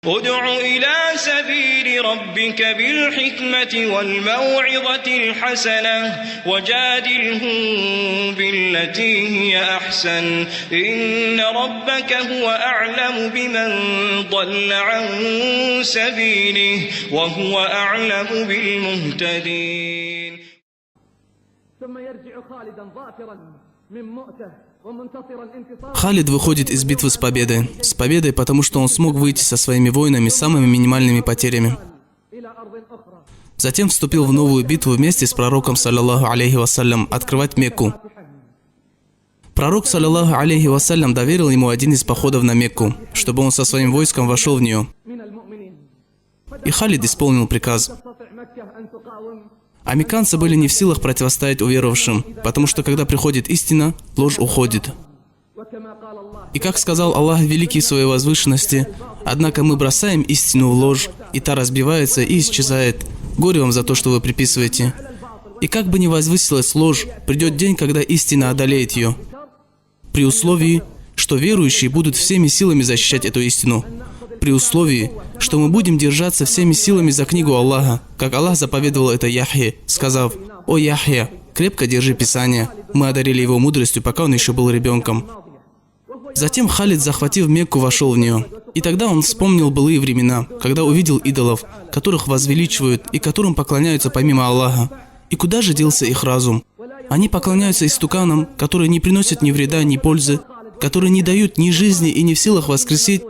ادع إلى سبيل ربك بالحكمة والموعظة الحسنة وجادلهم بالتي هي أحسن إن ربك هو أعلم بمن ضل عن سبيله وهو أعلم بالمهتدين. ثم يرجع خالدا ظافرا من مؤته. Халид выходит из битвы с победой, потому что он смог выйти со своими воинами с самыми минимальными потерями. Затем вступил в новую битву вместе с пророком, саллаллаху алейхи вассалям, открывать Мекку. Пророк, саллаллаху алейхи вассалям, доверил ему один из походов на Мекку, чтобы он со своим войском вошел в нее. И Халид исполнил приказ. А мекканцы были не в силах противостоять уверовавшим, потому что когда приходит истина, ложь уходит. И как сказал Аллах великий в своей возвышенности: «Однако мы бросаем истину в ложь, и та разбивается и исчезает. Горе вам за то, что вы приписываете». И как бы ни возвысилась ложь, придет день, когда истина одолеет ее, при условии, что верующие будут всеми силами защищать эту истину, при условии, что мы будем держаться всеми силами за книгу Аллаха, как Аллах заповедовал это Яхье, сказав: «О Яхья, крепко держи Писание». Мы одарили его мудростью, пока он еще был ребенком. Затем Халид, захватив Мекку, вошел в нее. И тогда он вспомнил былые времена, когда увидел идолов, которых возвеличивают и которым поклоняются помимо Аллаха. И куда же делся их разум? Они поклоняются истуканам, которые не приносят ни вреда, ни пользы, которые не дают ни жизни и не в силах воскресить.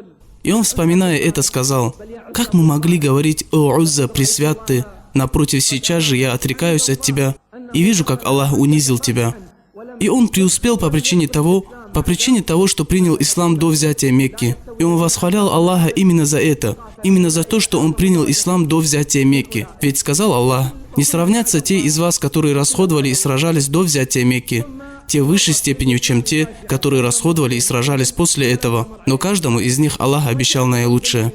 И он, вспоминая это, сказал: «Как мы могли говорить: о Узза, пресвят ты, напротив, сейчас же я отрекаюсь от тебя и вижу, как Аллах унизил тебя». И он преуспел по причине того, что принял ислам до взятия Мекки. И он восхвалял Аллаха именно за это, именно за то, что он принял ислам до взятия Мекки. Ведь сказал Аллах: «Не сравнятся те из вас, которые расходовали и сражались до взятия Мекки, те высшей степенью, чем те, которые расходовали и сражались после этого, но каждому из них Аллах обещал наилучшее».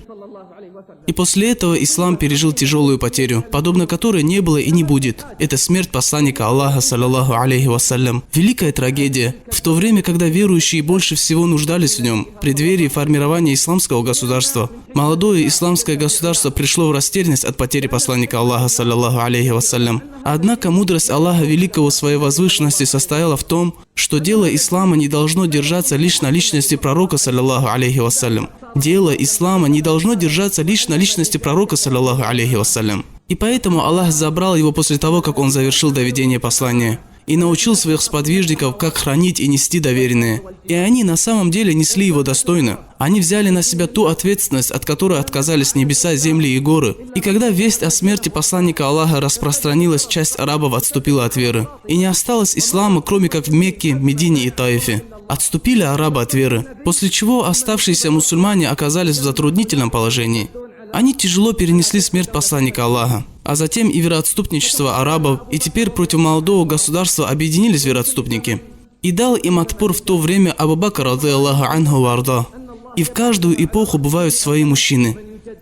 И после этого ислам пережил тяжелую потерю, подобно которой не было и не будет. Это смерть посланника Аллаха, саллаллаху алейхи вассалям. Великая трагедия. В то время, когда верующие больше всего нуждались в нем, в преддверии формирования исламского государства, молодое исламское государство пришло в растерянность от потери посланника Аллаха, саллаллаху алейхи вассалям. Однако мудрость Аллаха великого в своей возвышенности состояла в том, что дело ислама не должно держаться лишь на личности пророка, саллаллаху алейхи вассалям. Дело ислама не должно держаться лишь на личности пророка, саллаллаху алейхи вассалям. И поэтому Аллах забрал его после того, как он завершил доведение послания, и научил своих сподвижников, как хранить и нести доверенное. И они на самом деле несли его достойно. Они взяли на себя ту ответственность, от которой отказались небеса, земли и горы. И когда весть о смерти посланника Аллаха распространилась, часть арабов отступила от веры. И не осталось ислама, кроме как в Мекке, Медине и Таифе. Отступили арабы от веры, после чего оставшиеся мусульмане оказались в затруднительном положении. Они тяжело перенесли смерть посланника Аллаха, а затем и вероотступничество арабов, и теперь против молодого государства объединились вероотступники. И дал им отпор в то время Абу Бакр, радиаллаху анху варда. И в каждую эпоху бывают свои мужчины.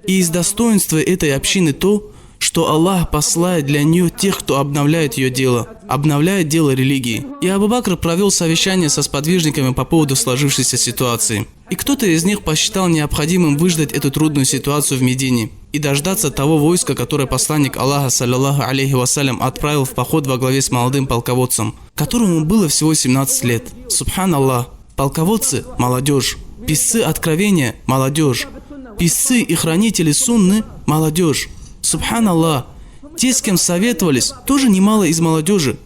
И из достоинства этой общины то, что Аллах посылает для нее тех, кто обновляет ее дело, обновляет дело религии. И Абу Бакр провел совещание со сподвижниками по поводу сложившейся ситуации. И кто-то из них посчитал необходимым выждать эту трудную ситуацию в Медине и дождаться того войска, которое посланник Аллаха, саллаллаху алейхи вассалям, отправил в поход во главе с молодым полководцем, которому было всего 17 лет. Субханаллах, полководцы – молодежь, писцы откровения – молодежь, писцы и хранители сунны – молодежь. Субханаллах, те, с кем советовались, тоже немало из молодежи.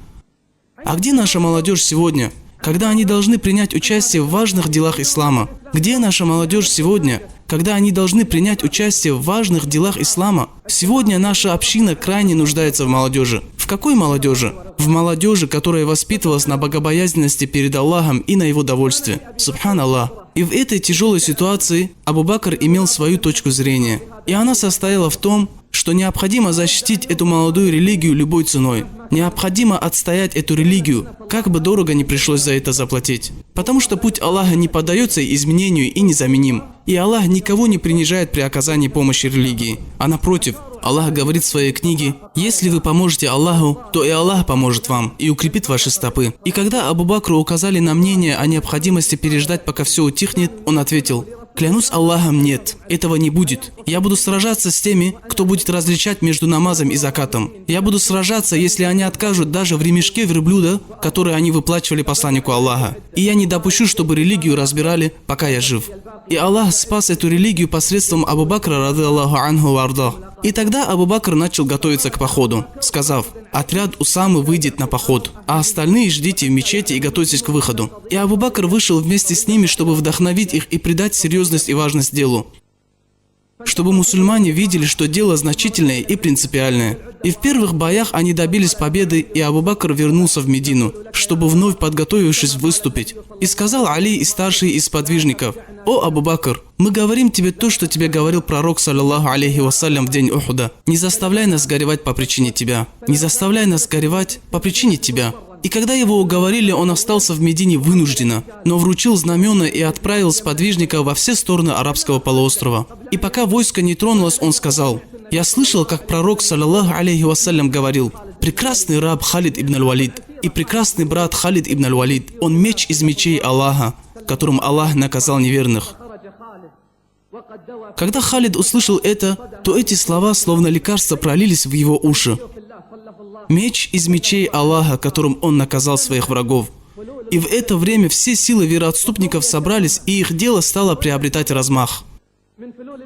А где наша молодежь сегодня, когда они должны принять участие в важных делах ислама? Где наша молодежь сегодня, когда они должны принять участие в важных делах ислама? Сегодня наша община крайне нуждается в молодежи. В какой молодежи? В молодежи, которая воспитывалась на богобоязненности перед Аллахом и на его довольстве. Субханаллах. И в этой тяжелой ситуации Абу Бакр имел свою точку зрения. И она состояла в том, что необходимо защитить эту молодую религию любой ценой. Необходимо отстоять эту религию, как бы дорого не пришлось за это заплатить. Потому что путь Аллаха не поддается изменению и незаменим. И Аллах никого не принижает при оказании помощи религии. А напротив, Аллах говорит в своей книге: «Если вы поможете Аллаху, то и Аллах поможет вам и укрепит ваши стопы». И когда Абу Бакру указали на мнение о необходимости переждать, пока все утихнет, он ответил: Клянусь Аллахом, нет, этого не будет. Я буду сражаться с теми, кто будет различать между намазом и закатом. Я буду сражаться, если они откажут даже в ремешке верблюда, который они выплачивали посланнику Аллаха. И я не допущу, чтобы религию разбирали, пока я жив. И Аллах спас эту религию посредством Абу Бакра, рады Аллаху анху варда. И тогда Абу Бакр начал готовиться к походу, сказав: отряд Усамы выйдет на поход, а остальные ждите в мечети и готовьтесь к выходу. И Абу Бакр вышел вместе с ними, чтобы вдохновить их и придать серьезность и важность делу, чтобы мусульмане видели, что дело значительное и принципиальное. И в первых боях они добились победы, и Абу Бакр вернулся в Медину, чтобы вновь подготовившись выступить. И сказал Али и старший из сподвижников: «О Абу Бакр, мы говорим тебе то, что тебе говорил пророк, саллаллаху алейхи вассалям, в день Ухуда. Не заставляй нас горевать по причине тебя. Не заставляй нас горевать по причине тебя». И когда его уговорили, он остался в Медине вынужденно, но вручил знамена и отправил сподвижника во все стороны арабского полуострова. И пока войско не тронулось, он сказал: «Я слышал, как пророк, саллаллаху алейхи вассалям, говорил: прекрасный раб Халид ибн аль-Валид и прекрасный брат Халид ибн аль-Валид, он меч из мечей Аллаха, которым Аллах наказал неверных». Когда Халид услышал это, то эти слова, словно лекарства, пролились в его уши. Меч из мечей Аллаха, которым он наказал своих врагов. И в это время все силы вероотступников собрались, и их дело стало приобретать размах.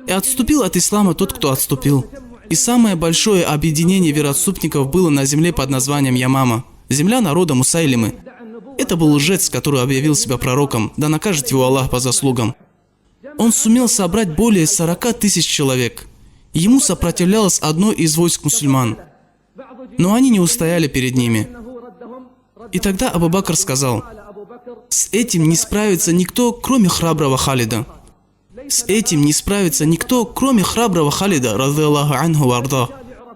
И отступил от ислама тот, кто отступил. И самое большое объединение вероотступников было на земле под названием Ямама, земля народа Мусайлимы. Это был лжец, который объявил себя пророком, да накажет его Аллах по заслугам. Он сумел собрать более 40 тысяч человек. Ему сопротивлялось одно из войск мусульман, но они не устояли перед ними. И тогда Абу Бакр сказал: «С этим не справится никто, кроме храброго Халида. С этим не справится никто, кроме храброго Халида, рады Аллаху анху варда».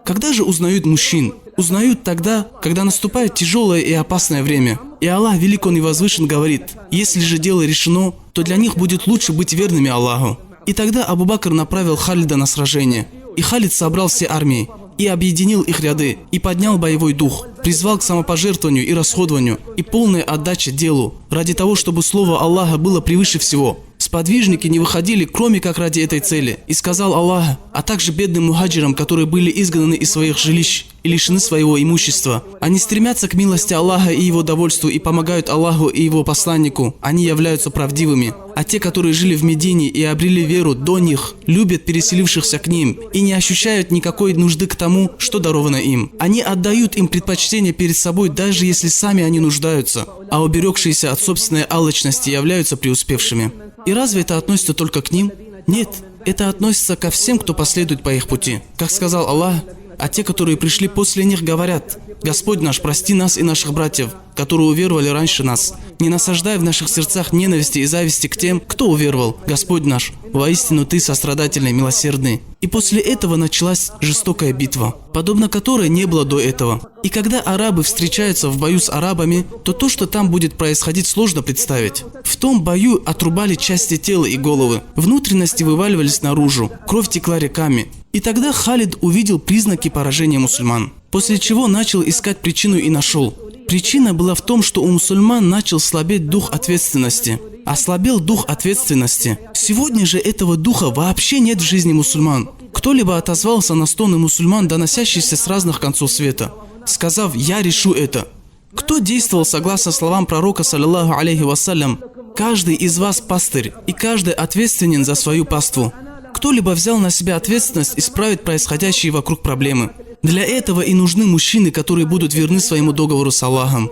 Когда же узнают мужчин? Узнают тогда, когда наступает тяжелое и опасное время. И Аллах, велик Он и возвышен, говорит: если же дело решено, то для них будет лучше быть верными Аллаху. И тогда Абу Бакр направил Халида на сражение. И Халид собрал все армии и объединил их ряды, и поднял боевой дух, призвал к самопожертвованию и расходованию, и полной отдаче делу, ради того, чтобы слово Аллаха было превыше всего. Сподвижники не выходили, кроме как ради этой цели. И сказал Аллах, а также бедным мухаджирам, которые были изгнаны из своих жилищ и лишены своего имущества. Они стремятся к милости Аллаха и Его довольству и помогают Аллаху и Его посланнику. Они являются правдивыми. А те, которые жили в Медине и обрели веру до них, любят переселившихся к ним и не ощущают никакой нужды к тому, что даровано им. Они отдают им предпочтение перед собой, даже если сами они нуждаются, а уберегшиеся от собственной алчности являются преуспевшими. И разве это относится только к ним? Нет, это относится ко всем, кто последует по их пути. Как сказал Аллах, а те, которые пришли после них, говорят: «Господь наш, прости нас и наших братьев, которые уверовали раньше нас. Не насаждай в наших сердцах ненависти и зависти к тем, кто уверовал. Господь наш, воистину Ты сострадательный, милосердный». И после этого началась жестокая битва, подобно которой не было до этого. И когда арабы встречаются в бою с арабами, то то, что там будет происходить, сложно представить. В том бою отрубали части тела и головы, внутренности вываливались наружу, кровь текла реками. И тогда Халид увидел признаки поражения мусульман, после чего начал искать причину и нашел. Причина была в том, что у мусульман начал слабеть дух ответственности. Ослабел дух ответственности. Сегодня же этого духа вообще нет в жизни мусульман. Кто-либо отозвался на стоны мусульман, доносящиеся с разных концов света, сказав: «Я решу это». Кто действовал согласно словам пророка, саллаллаху алейхи вассалям: «Каждый из вас пастырь, и каждый ответственен за свою паству». Кто-либо взял на себя ответственность исправить происходящие вокруг проблемы. Для этого и нужны мужчины, которые будут верны своему договору с Аллахом.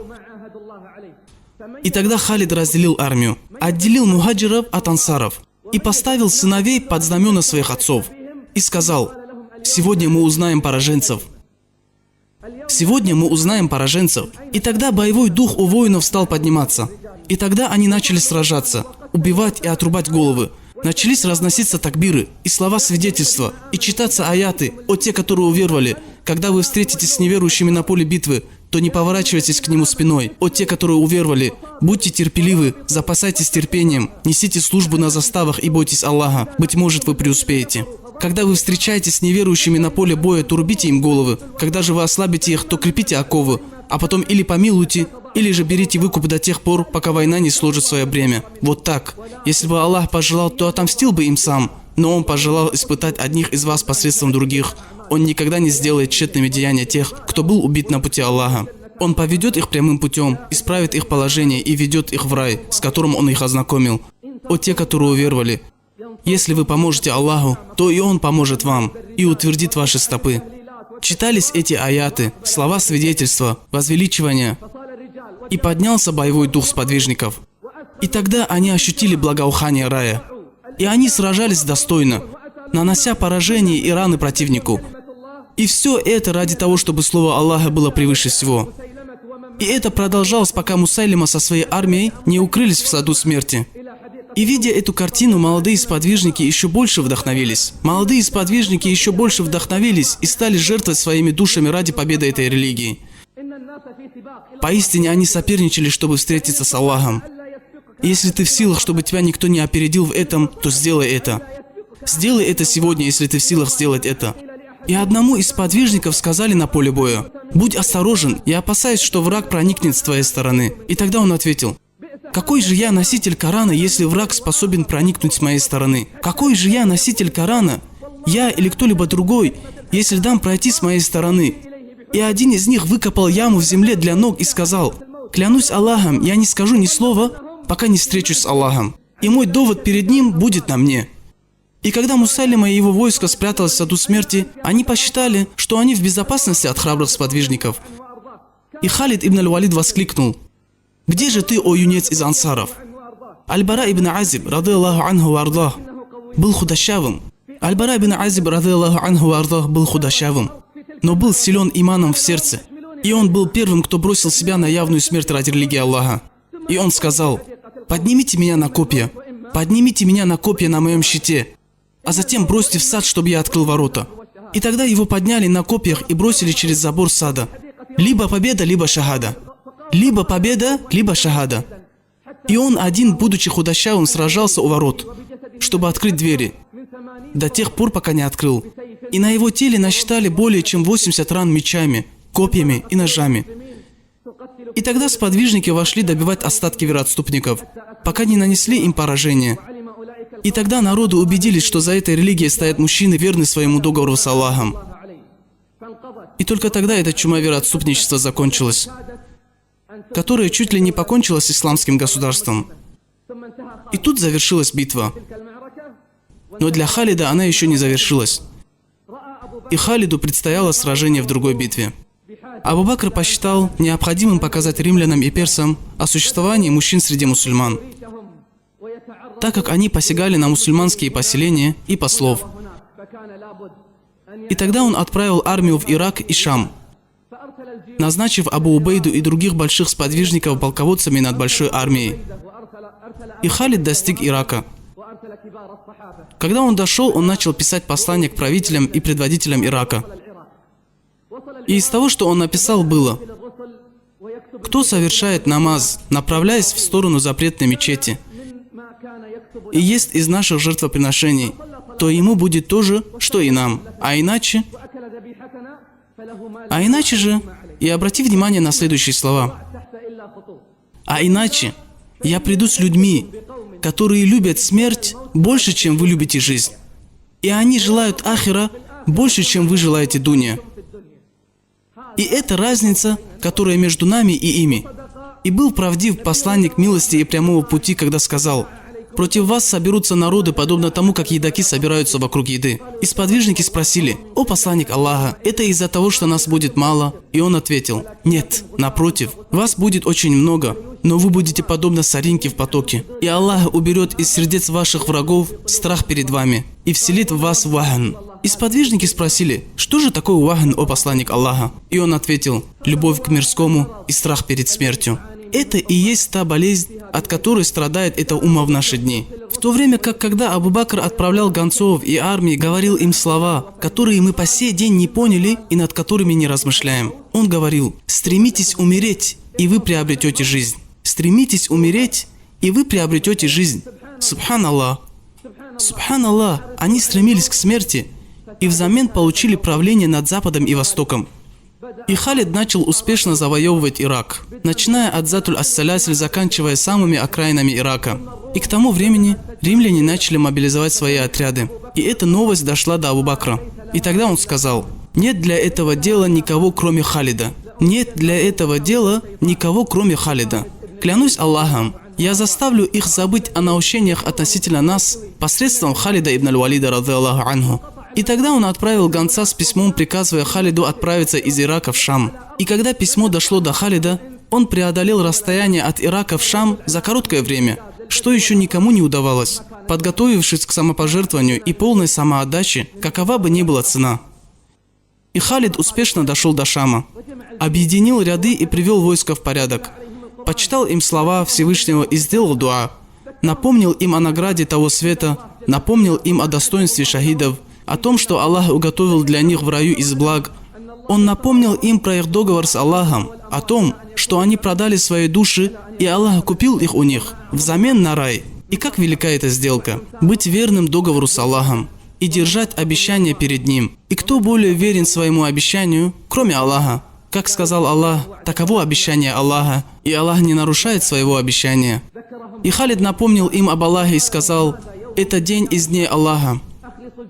И тогда Халид разделил армию, отделил мухаджиров от ансаров и поставил сыновей под знамена своих отцов. И сказал: «Сегодня мы узнаем пораженцев». Сегодня мы узнаем пораженцев. И тогда боевой дух у воинов стал подниматься. И тогда они начали сражаться, убивать и отрубать головы. Начались разноситься такбиры и слова свидетельства, и читаться аяты: «О те, которые уверовали, когда вы встретитесь с неверующими на поле битвы, то не поворачивайтесь к нему спиной. О те, которые уверовали, будьте терпеливы, запасайтесь терпением, несите службу на заставах и бойтесь Аллаха, быть может, вы преуспеете. Когда вы встречаетесь с неверующими на поле боя, то рубите им головы. Когда же вы ослабите их, то крепите оковы. а потом или помилуйте, или же берите выкуп до тех пор, пока война не сложит свое бремя. Вот так. Если бы Аллах пожелал, то отомстил бы им сам, но Он пожелал испытать одних из вас посредством других. Он никогда не сделает тщетными деяния тех, кто был убит на пути Аллаха. Он поведет их прямым путем, исправит их положение и ведет их в рай, с которым Он их ознакомил. О те, которые уверовали! Если вы поможете Аллаху, то и Он поможет вам и утвердит ваши стопы. Читались эти аяты, слова свидетельства, возвеличивания, и поднялся боевой дух сподвижников. И тогда они ощутили благоухание рая. И они сражались достойно, нанося поражение и раны противнику. И все это ради того, чтобы слово Аллаха было превыше всего. И это продолжалось, пока Мусайлима со своей армией не укрылись в саду смерти. И видя эту картину, молодые сподвижники еще больше вдохновились. Молодые сподвижники еще больше вдохновились и стали жертвовать своими душами ради победы этой религии. Поистине они соперничали, чтобы встретиться с Аллахом. И если ты в силах, чтобы тебя никто не опередил в этом, то сделай это. Сделай это сегодня, если ты в силах сделать это. И одному из сподвижников сказали на поле боя: «Будь осторожен, я опасаюсь, что враг проникнет с твоей стороны». И тогда он ответил: «Какой же я носитель Корана, если враг способен проникнуть с моей стороны? Какой же я носитель Корана, я или кто-либо другой, если дам пройти с моей стороны?» И один из них выкопал яму в земле для ног и сказал: «Клянусь Аллахом, я не скажу ни слова, пока не встречусь с Аллахом, и мой довод перед ним будет на мне». И когда Мусайлима и его войско спряталось в саду смерти, они посчитали, что они в безопасности от храбрых сподвижников. И Халид ибн аль-Валид воскликнул: «Где же ты, о юнец из ансаров?» Аль-Бара ибн Азиб, рады Аллаху анху ва ардах, был худощавым. Аль-Бара ибн Азиб, рады Аллаху анху ва ардах, был худощавым, но был силен иманом в сердце. И он был первым, кто бросил себя на явную смерть ради религии Аллаха. И он сказал: «Поднимите меня на копья, поднимите меня на копья на моем щите, а затем бросьте в сад, чтобы я открыл ворота». И тогда его подняли на копьях и бросили через забор сада. Либо победа, либо шахада. Либо победа, либо шахада. И он один, будучи худощавым, сражался у ворот, чтобы открыть двери, до тех пор, пока не открыл. И на его теле насчитали более чем 80 ран мечами, копьями и ножами. И тогда сподвижники вошли добивать остатки вероотступников, пока не нанесли им поражение. И тогда народы убедились, что за этой религией стоят мужчины, верные своему договору с Аллахом. И только тогда эта чума вероотступничества закончилась, которая чуть ли не покончила с исламским государством. И тут завершилась битва. Но для Халида она еще не завершилась. И Халиду предстояло сражение в другой битве. Абу Бакр посчитал необходимым показать римлянам и персам о существовании мужчин среди мусульман, так как они посягали на мусульманские поселения и послов. И тогда он отправил армию в Ирак и Шам, назначив Абу Убейду и других больших сподвижников полководцами над большой армией. И Халид достиг Ирака. Когда он дошел, он начал писать послания к правителям и предводителям Ирака. И из того, что он написал, было: «Кто совершает намаз, направляясь в сторону запретной мечети, и ест из наших жертвоприношений, то ему будет то же, что и нам. А иначе же, и обрати внимание на следующие слова: а иначе я приду с людьми, которые любят смерть больше, чем вы любите жизнь, и они желают ахира больше, чем вы желаете дунья. И это разница, которая между нами и ими. И был правдив посланник милости и прямого пути, когда сказал: против вас соберутся народы, подобно тому, как едоки собираются вокруг еды». И сподвижники спросили: «О посланник Аллаха, это из-за того, что нас будет мало?» И он ответил: «Нет, напротив, вас будет очень много, но вы будете подобно соринке в потоке. И Аллах уберет из сердец ваших врагов страх перед вами и вселит в вас вахн». И сподвижники спросили: «Что же такое вахн, о посланник Аллаха?» И он ответил: «Любовь к мирскому и страх перед смертью». Это и есть та болезнь, от которой страдает эта умма в наши дни. В то время как, когда Абу Бакр отправлял гонцов и армии, говорил им слова, которые мы по сей день не поняли и над которыми не размышляем. Он говорил: «Стремитесь умереть, и вы приобретете жизнь. Стремитесь умереть, и вы приобретете жизнь». Субханаллах. Субханаллах, они стремились к смерти и взамен получили правление над Западом и Востоком. И Халид начал успешно завоевывать Ирак, начиная от Затуль-ас-Салясиль, заканчивая самыми окраинами Ирака. И к тому времени римляне начали мобилизовать свои отряды. И эта новость дошла до Абу Бакра. И тогда он сказал: «Нет для этого дела никого, кроме Халида. Нет для этого дела никого, кроме Халида. Клянусь Аллахом, я заставлю их забыть о наущениях относительно нас посредством Халида ибн аль-Валида, радзиаллаху анху». И тогда он отправил гонца с письмом, приказывая Халиду отправиться из Ирака в Шам. И когда письмо дошло до Халида, он преодолел расстояние от Ирака в Шам за короткое время, что еще никому не удавалось, подготовившись к самопожертвованию и полной самоотдаче, какова бы ни была цена. И Халид успешно дошел до Шама, объединил ряды и привел войско в порядок, почитал им слова Всевышнего и сделал дуа, напомнил им о награде того света, напомнил им о достоинстве шахидов, о том, что Аллах уготовил для них в раю из благ. Он напомнил им про их договор с Аллахом, о том, что они продали свои души, и Аллах купил их у них взамен на рай. И как велика эта сделка – быть верным договору с Аллахом и держать обещание перед Ним. И кто более верен своему обещанию, кроме Аллаха? Как сказал Аллах, таково обещание Аллаха, и Аллах не нарушает своего обещания. И Халид напомнил им об Аллахе и сказал: «Это день из дней Аллаха.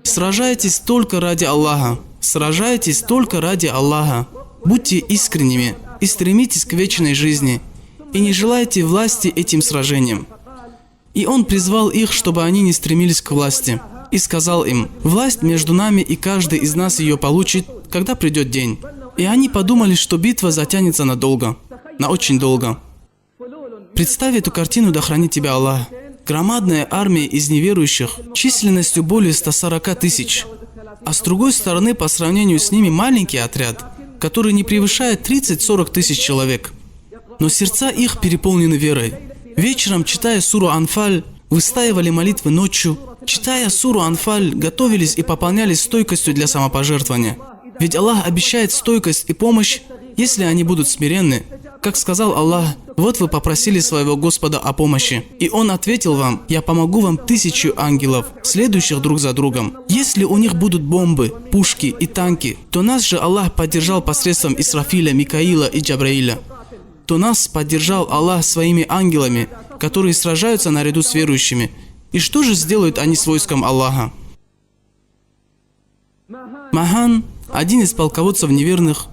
Сражайтесь только ради Аллаха. Сражайтесь только ради Аллаха. Будьте искренними и стремитесь к вечной жизни, и не желайте власти этим сражением». И он призвал их, чтобы они не стремились к власти, и сказал им: «Власть между нами, и каждый из нас ее получит, когда придет день». И они подумали, что битва затянется надолго, на очень долго. Представь эту картину, да хранит тебя Аллах. Громадная армия из неверующих, численностью более 140 тысяч. А с другой стороны, по сравнению с ними, маленький отряд, который не превышает 30-40 тысяч человек. Но сердца их переполнены верой. Вечером, читая суру Анфаль, выстаивали молитвы ночью. Читая суру Анфаль, готовились и пополнялись стойкостью для самопожертвования. Ведь Аллах обещает стойкость и помощь, если они будут смиренны. Как сказал Аллах: «Вот вы попросили своего Господа о помощи, и Он ответил вам: я помогу вам 1000 ангелов, следующих друг за другом. Если у них будут бомбы, пушки и танки, то нас же Аллах поддержал посредством Исрафиля, Микаила и Джабраиля. То нас поддержал Аллах своими ангелами, которые сражаются наряду с верующими. И что же сделают они с войском Аллаха?» Махан, один из полководцев неверных,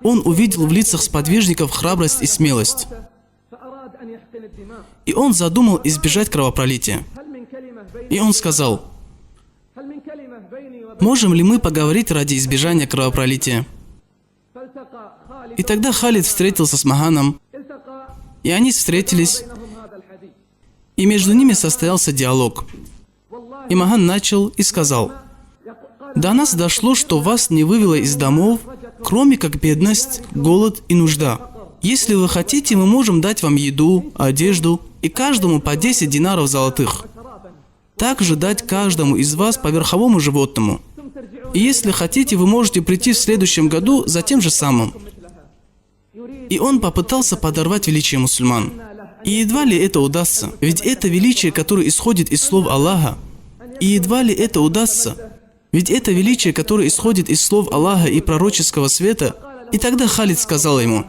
он увидел в лицах сподвижников храбрость и смелость. И он задумал избежать кровопролития. И он сказал: «Можем ли мы поговорить ради избежания кровопролития?» И тогда Халид встретился с Маханом, и они встретились, и между ними состоялся диалог. И Махан начал и сказал: «До нас дошло, что вас не вывело из домов, кроме как бедность, голод и нужда. Если вы хотите, мы можем дать вам еду, одежду и каждому по 10 динаров золотых. Также дать каждому из вас по верховому животному. И если хотите, вы можете прийти в следующем году за тем же самым». И он попытался подорвать величие мусульман. И едва ли это удастся, ведь это величие, которое исходит из слов Аллаха. И едва ли это удастся, ведь это величие, которое исходит из слов Аллаха и пророческого света. И тогда Халид сказал ему: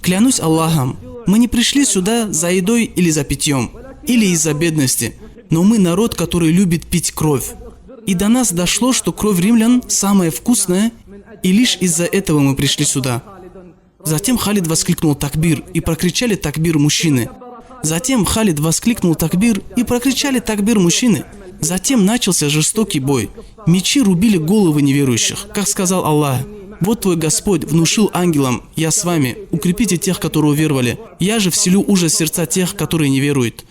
«Клянусь Аллахом, мы не пришли сюда за едой или за питьем, или из-за бедности, но мы народ, который любит пить кровь. И до нас дошло, что кровь римлян самая вкусная, и лишь из-за этого мы пришли сюда». Затем Халид воскликнул «Такбир», и прокричали «Такбир» мужчины. Затем Халид воскликнул «Такбир», и прокричали «Такбир» мужчины. Затем начался жестокий бой. Мечи рубили головы неверующих. Как сказал Аллах: «Вот твой Господь внушил ангелам: я с вами, укрепите тех, которые уверовали. Я же вселю ужас в сердца тех, которые не веруют».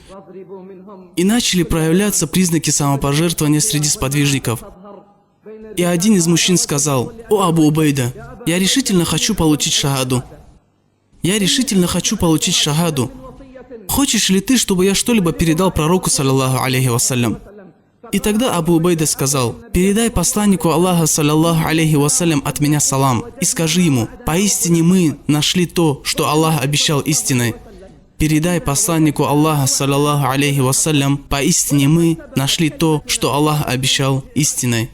И начали проявляться признаки самопожертвования среди сподвижников. И один из мужчин сказал: «О Абу Убайда, я решительно хочу получить шахаду. Я решительно хочу получить шахаду. Хочешь ли ты, чтобы я что-либо передал пророку, саллаллаху алейхи вассалям?» И тогда Абу Убайда сказал: «Передай посланнику Аллаха, саллаллаху алейхи вассалям, от меня салам, и скажи ему: поистине мы нашли то, что Аллах обещал истиной. Передай посланнику Аллаха, саллаллаху алейхи вассалям, поистине мы нашли то, что Аллах обещал истиной».